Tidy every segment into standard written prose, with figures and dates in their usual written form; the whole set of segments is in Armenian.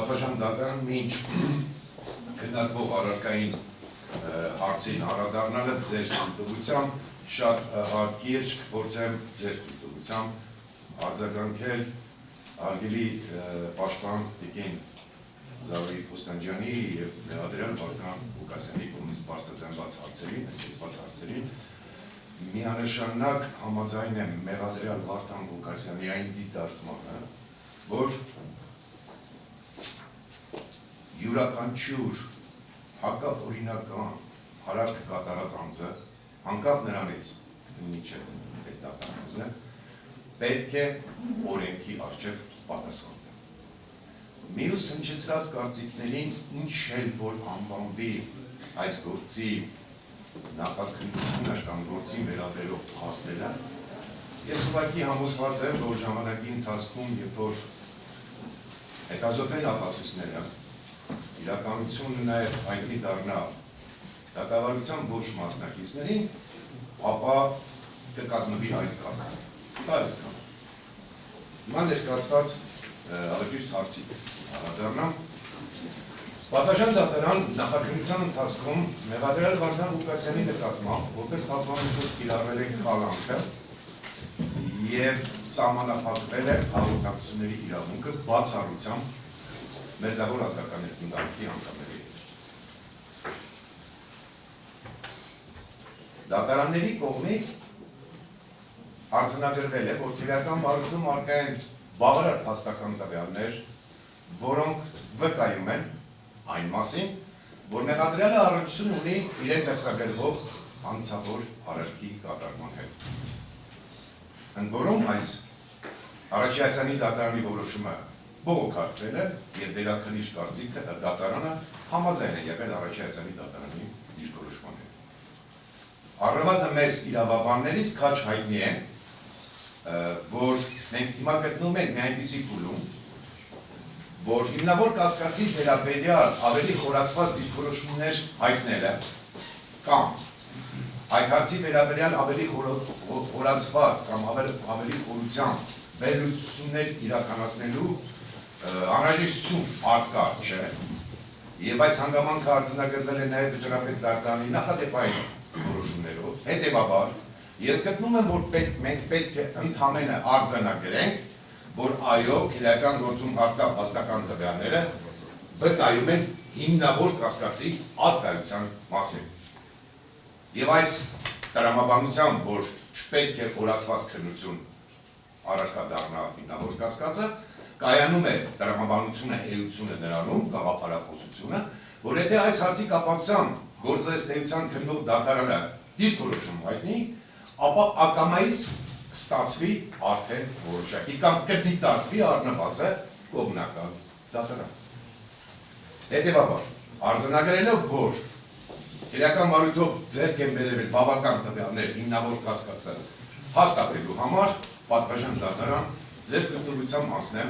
Պատվաշան դատարան մինչ քննարկվող առարկային հարցին անդրադառնալը ձեր դիտողությամբ շատ հարկի է կփորձեմ ձեր դիտողությամբ արձագանքել արգելի պաշտպան տիկին Զավարի Կոստանդյանի եւ Մեղադրյալ Վարդան Ղուկասյանի կողմից բարձրացված հարցերին միանշանակ համաձայն եմ Մեղադրյալ Վարդան Ղուկասյանի այն դիտարկմանը, որ յուրաքանչյուր հակաօրինական արարք կատարած անձը, անկախ նրանից ինչը դատարանზე, պետք է օրենքի առջև պատասխան տա։ Մյուս հնչեցրած կարծիքներին ինչ էլ որ անվանվի այս գործի նախաքննությունը կամ գործին վերաբերող փաստերը, ես ուղղակի համոզված եմ, որ ժամանակի ընթացքում, երբ որ հետազոտեն ապացույցները, իրականությունը նաև հայտնի դառնա դատավարության ոչ մասնակիցներին, ապա կկազմվի այդ կարծիք։ Սա ես կամ։ Հիմա ներկայացված ավելի հարցի անդրադառնամ։ Պատվաշան դատարան նախաքննության ընթացքում Մեղադրյալ Վարդան Ղուկասյանի նկատմամբ որպես խախտումից կիրառվել է քալանքը եւ սահմանափակվել է հաղորդակցությունների իրավունքը բացառությամբ մեծավոր ազգական ներդրումի անդամների հետ։ Դատարանների կողմից արձանագրվել է, որ քրեական բարույթում առկա են բավարար փաստական տվյալներ, որոնք վկայում են այն մասին, որ Մեղադրյալը առնչություն ունի իրեն վերսագրվող հանցավոր արարքի կատարման հետ։ Ընդ որում այս առաջացանի դատարանի որոշումը բողոքարկվել է եւ վերաքննիչ կարծիքը դատարանը համաձայն է եղել առաջացանի դատարանի դիրքորոշման հետ։ Առնվազն մեծ իրավաբաններից քաչ հայտնի է, որ մենք հիմա գտնվում ենք մի այնպիսի փուլում, որ հիմնավոր կասկածի վերաբերյալ ավելի խորացված դիրքորոշումներ հայտնելը կամ այդ հարցի վերաբերյալ ավելի խորացված կամ ավելի խորությամբ վերլուծություններ իրականացնելու անհրաժեշտություն առկա չէ, եւ այս հանգամանքը արձանագրվել է նաեւ վճռապետ դատարանի նախադեպային որոշումներով, հետեւաբար ես գտնում եմ, որ մենք պետք է ընդհանրապես արձանագրենք, որ այո, քրեական գործում առկա փաստական տվյալները վկայում են հիմնավոր կասկածի առկայության մասին։ Եվ այս տրամաբանությամբ, որ չպետք է խորացված քննություն առարկա դառնա հիմնավոր կասկածը, կայանում է տրամաբանությունը էությունը նրանում, գաղափարախոսությունը, որ եթե այս հարցի կապակցությամբ գործելեության քննող դատարանը դիրքորոշում հայտնի, ապա ակամայից կստացվի արդեն որոշակի կամ կդիտարկվի առնվազն կողմնակալ դատարան։ Հետևաբար, արձանագրելով, որ քրեական բարույթով ձեռք են բերվել բավական տվյալներ հիմնավոր կասկածը հաստատելու համար, պատվաշան դատարան ձեր կրթության մասնեմ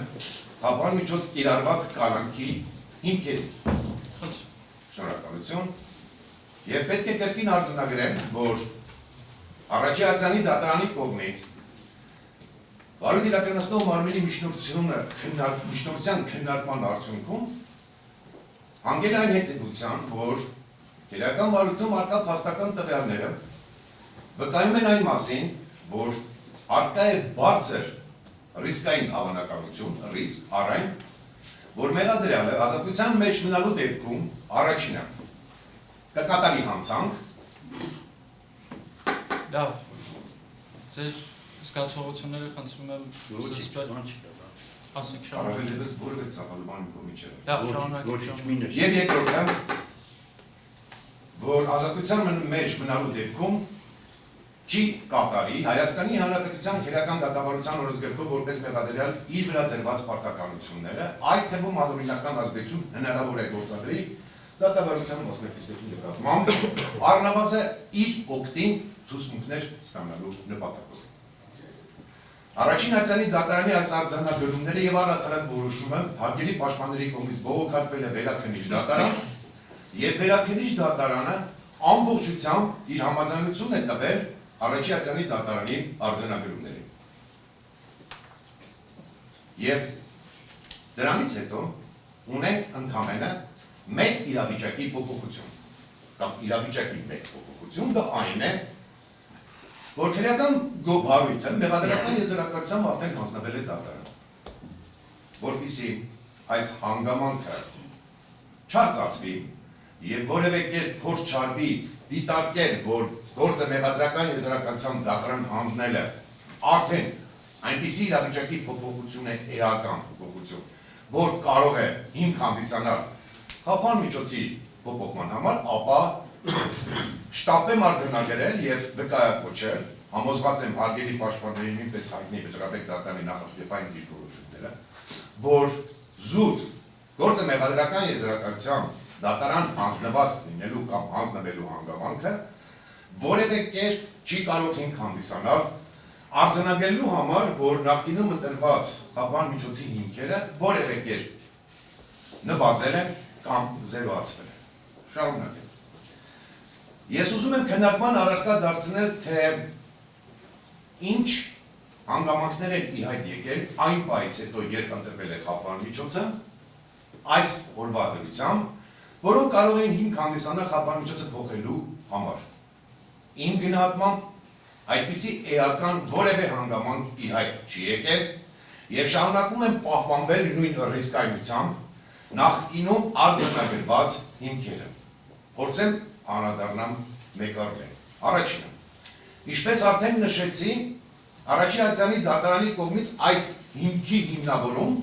հավան միջոց կիրառված կալանքի հիմքերի։ Շնորհակալություն։ Եվ պետք է կրկին արձանագրեմ, որ առաջացանի դատարանի կողմից բարույթ իրականացնող մարմինի միջնորդության քննարկման արդյունքում հանգել այն հետևության, որ քրեական բարույթում առկա փաստական տվյալները վկայում են այն մասին, որ առկա է բարձր ռիսկային հավանականություն, ռիսկ առայն, որ Մեղադրյալը ազատության մեջ մնալու դեպքում առաջինը կկատարի հանցանք։ Լավ, ձեր զգացողությունները խնդրում եմ ասենք շարունակեք որևէ ցավալուբանի կողմից չէ։ Լավ, շարունակեք։ Եվ երկրորդը, որ ազատության մեջ մնալու դեպքում չի կատարի Հայաստանի Հանրապետության քրեական դատավարության օրենսգրքով որպես Մեղադրյալ իր վրա դրված պարտականությունները, այդ թվում ադորինական ազդեցություն հնարավոր է գործադրի դատավարության մասնակիցների նկատմամբ առնվազն իր օգտին ցուցմունքներ ստանալու նպատակով։ Առաջին հայցանի դատարանի այս արձանագրումները եւ առհասարակ որոշումը հարգելի պաշտպանների կողմից բողոքարկվել է վերաքննիչ դատարան եւ վերաքննիչ դատարանը ամբողջությամբ իր համաձայնություն է տվել առաջի հայցանի դատարանի արձանագրումներին։ Եվ դրանից հետո ունենք ընդհանրապես մեկ իրավիճակի փոփոխություն կամ իրավիճակի մեկ փոփոխություն դա այն է որ քրեական գոհարույթը մեղադրական եզրակացությամբ արդեն հանձնվել է դատարան որպեսզի այս հանգամանքը չարծացվի եւ որևէ կերպ փորձ չարվի դիտարկել որ գործը մեղադրական եզրակացությամբ դատարան հանձնելը արդեն այնպիսի իրավիճակի փոփոխություն է էական փոփոխություն որ կարող է հիմք հանդիսանալ խափան միջոցի փոփոխման համար ապա շտապ եմ արձանագրել եւ վկայակոչել համոզված եմ հարգելի պաշտպանների նույնպես հայտնի վճռաբեկ դատարանի նախատիպային դիրքորոշումները որ զուտ գործը մեղադրական եզրակացությամբ դատարան հանձնված լինելու կամ հանձնվելու հանգամանքը որևէ կերպ չի կարող հիմք հանդիսանալ արձանագրելու համար որ նախկինում ընտրված խափան միջոցի հիմքերը որևէ կերպ նվազել են կամ զերոացվել են շարունակենք Ես ուզում եմ քննարկման առարկա դարձնել, թե ինչ հանգամանքներ են ի հայտ եկել այն պահից հետո, երբ ընտրվել է խափան միջոցը, այս օրվա դրությամբ, որոնք կարող էին հիմք հանդիսանալ խափան միջոցը փոխելու համար։ Իմ գնահատմամբ այդպիսի էական որևէ հանգամանք ի հայտ չի եկել եւ շարունակում են պահպանվել նույն ռիսկայնությամբ նախկինում արձանագրված հիմքերը։ Փորձեմ անդրադառնամ մեկ առ մեկ։ Առաջինը, ինչպես արդեն նշեցի, առաջին ակցիանի դատարանի կողմից այդ հիմքի հիմնավորում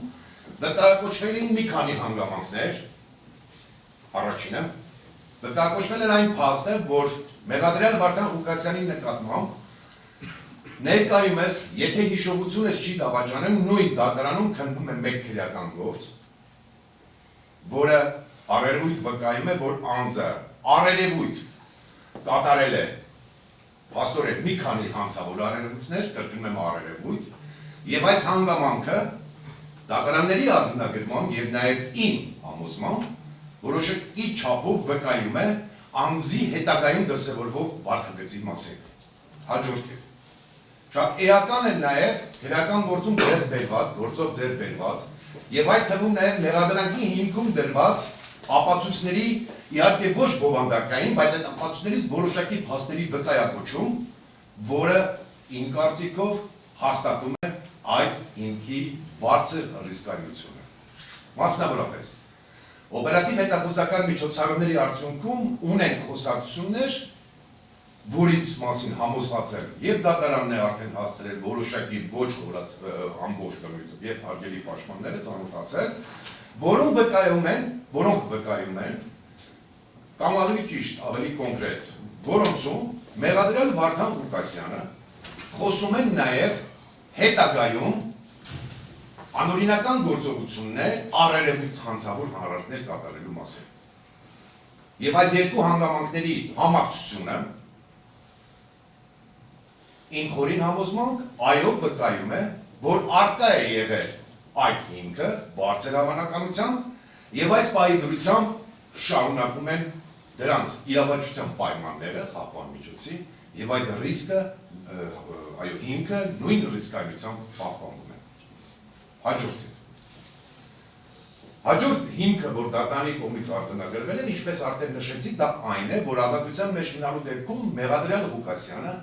վկայակոչվել են մի քանի հանգամանքներ։ Առաջինը, վկայակոչվել են այն փաստը, որ մեղադրյալ Վարդան Ղուկասյանի նկատմամբ ներկայումս, եթե հիշողությունս չի դավաճանում, նույն դատարանում քննվում է մեկ քրեական գործ, որը առերևույթ վկայում է, որ անձը առերևույթ կատարել է փաստորեն մի քանի հանցավոր առերևույթներ, կրկնում եմ առերևույթ, եւ այս հանգամանքը դատարանների արձանագրմամբ եւ նաեւ իմ համոզմամբ որոշակի չափով վկայում է անձի հետագայում դրսևորվող վարքագծի մասին։ Հաջորդը շատ էական է նաեւ քրեական գործում ձեռք բերված, գործով ձեռք բերված եւ այդ թվում նաեւ մեղադրանքի հիմքում դրված ապացույցների իհարկե ոչ բովանդակային, բայց այդ ապացույցներից որոշակի փաստերի վկայակոչում, որը իմ կարծիքով հաստատում է այդ հիմքի բարձր ռիսկայնությունը։ Մասնավորապես, օպերատիվ հետախուզական միջոցառումների արդյունքում ունենք խոսակցություններ, որից մասին համոզված եմ եւ դատարանն է արդեն հասցրել որոշակի ոչ ամբողջ բնույթով եւ հարգելի պաշտպանները ծանոթացել, որոնք վկայում են կամ ավելի ճիշտ, ավելի կոնկրետ, որոնցում մեղադրյալ Վարդան Ղուկասյանը խոսում են նաեւ հետագայում անօրինական գործողություններ առերևույթ հանցավոր հանրարդներ կատարելու մասին։ Եվ այս երկու հանգամանքների համակցությունը իմ խորին համոզմամբ այո վկայում է, որ արկա է եղել այդ հիմքը բարձր հավանականությամբ եւ այս պահի դրությամբ շարունակում են դրանց իրավաչության պայմանները խափան միջոցի եւ այդ ռիսկը այո հիմքը նույն ռիսկայնությամբ պահպանվում է։ Հաջորդ հիմքը, որ դատարանի կողմից արձանագրվել է, ինչպես արդեն նշեցի, դա այն է, որ ազատության մեջ մնալու դեպքում մեղադրյալ Ղուկասյանը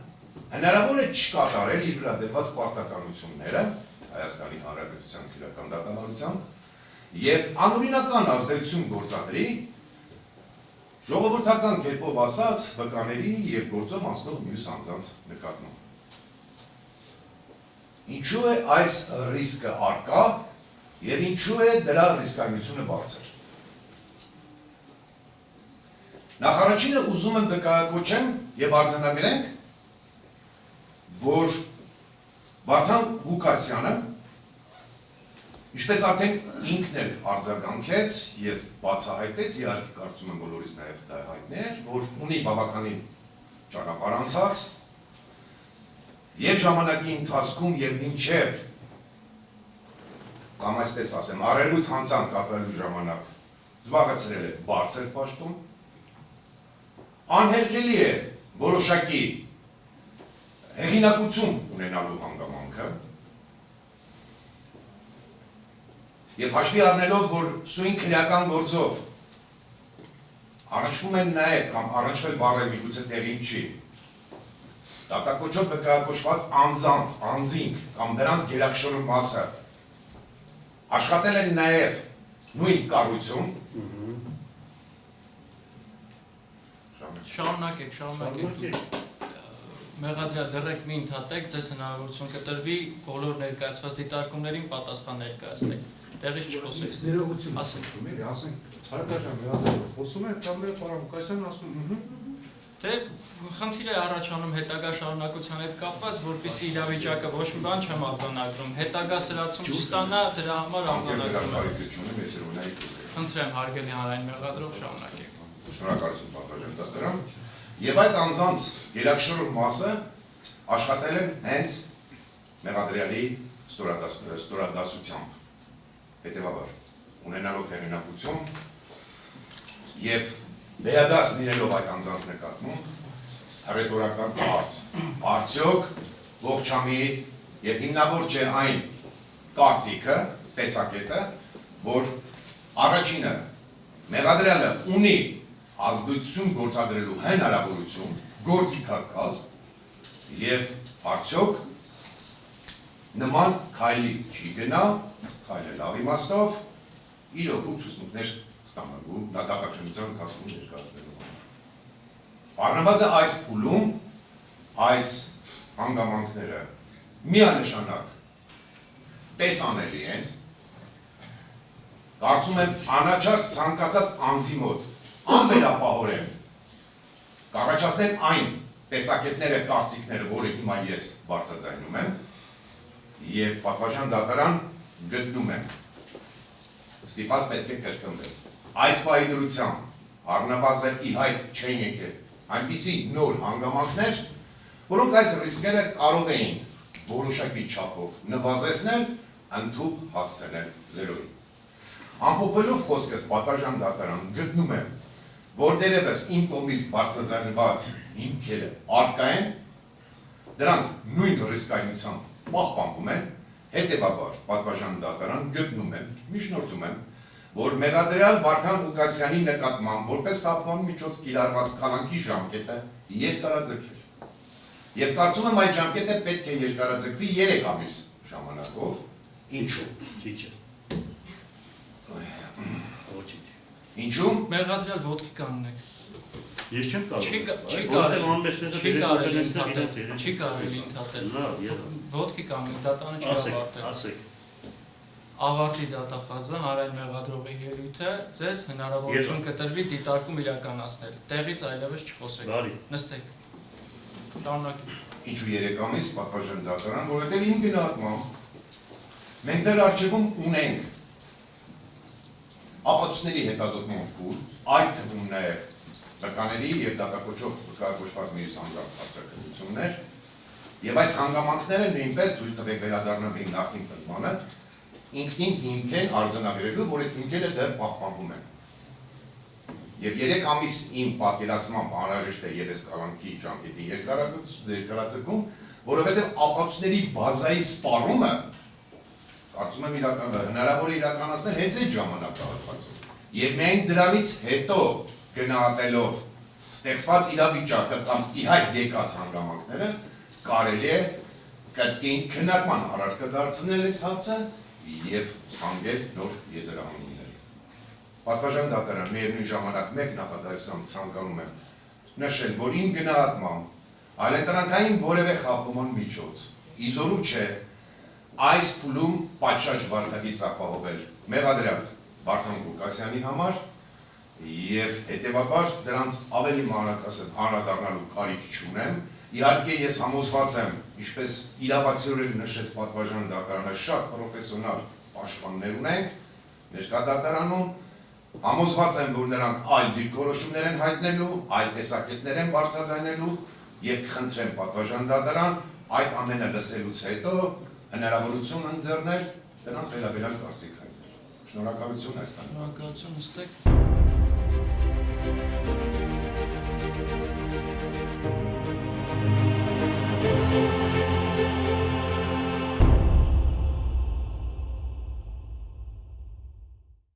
հնարավոր է չկատարել իր վրա դրված պարտականությունները Հայաստանի Հանրապետության քրեական դատավարությամբ եւ անօրինական ազդեցություն գործադրի ժողովրդական կերպով ասած վկաների եւ գործով անցնող մյուս անձանց նկատմամբ։ Ինչու է այս ռիսկը արկա եւ ինչու է դրա ռիսկայնությունը բարձր։ Նախարարինը ուզում եմ վկայակոչեմ եւ արձանագրենք, որ Վարդան Ղուկասյանը, ինչպես արդեն ինքն էլ արձագանքեց եւ բացահայտեց, իհարկե կարծում եմ բոլորիս նաեւ դա հայտնի էր, որ ունի բավականին ճանապարհ անցած եւ ժամանակի ընթացքում եւ մինչեւ կամ այսպես ասեմ, առերևույթ հանցանք կատարելու ժամանակ զբաղեցրել է բարձր պաշտոն, անհերքելի է որոշակի հեղինակություն ունենալու հանգամանքը Եվ հաշվի առնելով, որ սույն քրեական գործով առնչվում են նաև կամ առնչվել բառը միգուցե տեղին չի, դատակոչով վկայակոչված անձանց, անձինք կամ դրանց գերակշռու մասը աշխատել են նաև նույն կառույցում, Շարունակեք։ Մեղադրյալ դեռեք մի ընդհատեք, ձեզ հնարավորություն կտրվի բոլոր ներկայացված դիտարկումներին պատասխան ներկայացնեք։ Տեղից չխոսեք։ Ներողություն ասենք, հարգարժան մեղադրյալը խոսում է, կամ պարոն Ղուկասյանն ասում Դե խնդիր է առաջանում հետագա շարունակության հետ կապված, որպեսզի իրավիճակը ոչ մի բան չեմ արձանագրում, հետագա սրացում չստանա, դրա համար արձանագրում եմ։ Խնդրեմ հարգելի հանրային մեղադրող շարունակեք։ Շնորհակալություն պատվաժան դատարան։ Եվ այդ անձանց գերակշռու մասը աշխատել են հենց մեղադրյալի ստորադասությամբ։ Հետևաբար, ունենալով հեղինակություն եւ վերադաս լինելով այդ անձանց նկատմամբ հռետորական հարց։ Արդյոք ողջամիտ եւ հիմնավոր չէ այն կարծիքը, տեսակետը, որ առաջինը մեղադրյալը ունի ազգություն գործադրելու հնարավորություն, գործիքակազմ եւ արդյոք նման քայլի չի գնա, քայլը լավ իմաստով իր օգուտ ցուցմունքներ ստանալու դատականության ընթացքում ներկայացնելու համար։ Առնվազն այս փուլում այս հանգամանքները միանշանակ տեսանելի են, կարծում եմ անաչառ ցանկացած անձի մոտ անվերապահորեն կառաջացնեն այն տեսակետները, կարծիքները, որը հիմա ես բարձրաձայնում եմ եւ պատվաժան դատարան գտնում եմ ստիպված պետք է կրկնվել այս պահի դրությամբ առնվազն ի հայտ չեն եկել այնպիսի նոր հանգամանքներ, որոնք այս ռիսկերը կարող էին որոշակի չափով նվազեցնել, ընդհուպ հասցնել զերոյի։ Ամփոփելով խոսքս պատվաժան դատարան գտնում եմ, որ դերևս իմ կողմից բարձրաձայնված հիմքերը առկա են, դրանք նույն ռիսկայնությամբ պահպանվում են, հետևաբար պատվաժան դատարան գտնում եմ, միջնորդում եմ, որ մեղադրյալ Վարդան Ղուկասյանի նկատմամբ որպես խախտման միջոց կիրառված կալանքի ժամկետը երկարաձգել։ Եվ կարծում եմ այդ ժամկետը պետք է երկարաձգվի 3 ամիս ժամանակով, ինչու։ Քիչ է։ Ինչու։ Մեղադրյալ ոտքի կանգնեք։ Ես չեմ կարող։ Չի կարելի ընդհատել։ Ոտքի կանգնեք, դատանը չի ավարտել։ Ասեք։ Ավարտի դատախազը հանրային մեղադրողի ելույթը ձեզ հնարավորություն կտրվի դիտարկում իրականացնել։ Տեղից այլևս չխոսեք։ Նստեք։ Շարունակեք։ Ինչու 3 ամիս պատվաժան դատարան, որովհետև իմ գնահատմամբ մենք դեռ առջևում ունենք ապացույցների հետազոտման փուլ, այդ թվում նաև վկաների եւ դատակոչով վկայակոչված մյուս անձանց հարցակցություններ, եւ այս հանգամանքները նույնպես թույլ տվեք վերադառնալ նախին պնդմանը, ինքնին հիմք են արձանագրելու, որ այդ հիմքերը դեռ պահպանվում են։ Եվ 3 ամիս իմ պատկերացմամբ անհրաժեշտ է ևս կալանքի ժամկետի երկարաձգում, որովհետև ապացույցների բազայի սպառումը կարծում եմ հնարավոր է իրականացնել հենց այդ ժամանակահատվածում։ Եվ միայն դրանից հետո գնահատելով ստեղծված իրավիճակը կամ ի հայտ եկած հանգամանքները կարելի է կրկին քննարկման առարկա դարձնել այս հարցը եւ հանգել նոր եզրահանգումների։ Պատվաժան դատարան միևնույն ժամանակ մեկ նախադասությամբ ցանկանում եմ նշել, որ իմ գնահատմամբ այլընտրանքային որևէ խախտման միջոց իզորու չէ այս փուլում պատշաճ վարկագիծ ապահովել մեղադրյալ Վարդան Ղուկասյանի համար եւ հետեւաբար դրանց ավելի մանրակրկիտ անդրադառնալու կարիք չունեմ։ Իհարկե ես համոզված եմ, ինչպես իրավացիորեն նշեց պատվաժան դատարանը, շատ պրոֆեսիոնալ պաշտպաններ ունենք ներկա դատարանում, համոզված եմ, որ նրանք այլ դիրքորոշումներ են հայտնելու, այլ տեսակետներ են բարձրաձայնելու եւ կխնդրեմ պատվաժան դատարան այդ ամենը լսելուց հետո հնարավորություն ընձեռնել դրանց վերաբերյալ կարծիք հայտնել։ Շնորհակալություն այսքան։ Շնորհակալություն, նստեք։